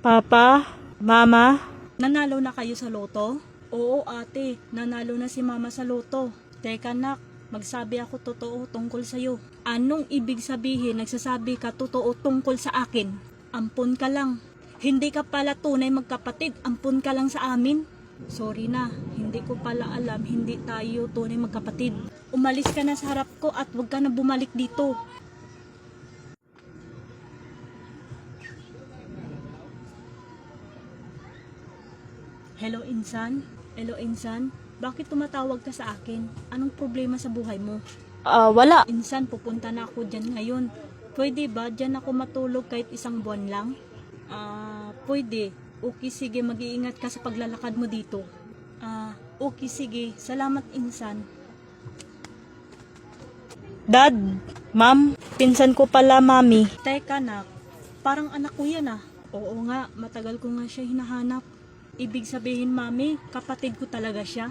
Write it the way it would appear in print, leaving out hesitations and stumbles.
Papa? Mama? Nanalo na kayo sa loto? Oo ate, nanalo na si mama sa loto. Teka nak, magsabi ako totoo tungkol sa'yo. Anong ibig sabihin nagsasabi ka totoo tungkol sa akin? Ampun ka lang. Hindi ka pala tunay magkapatid, ampun ka lang sa amin. Sorry na, hindi ko pala alam, hindi tayo tunay magkapatid. Umalis ka na sa harap ko at huwag ka na bumalik dito. Hello Insan? Hello Insan? Bakit tumatawag ka sa akin? Anong problema sa buhay mo? Wala. Insan, pupunta na ako dyan ngayon. Pwede ba dyan ako matulog kahit isang buwan lang? Pwede. Okay, sige, mag-iingat ka sa paglalakad mo dito. Okay, sige. Salamat, Insan. Dad? Ma'am? Pinsan ko pala, Mami. Teka, nak. Parang anak ko yan, ah. Oo nga, matagal ko nga siya hinahanap. Ibig sabihin, Mami, kapatid ko talaga siya.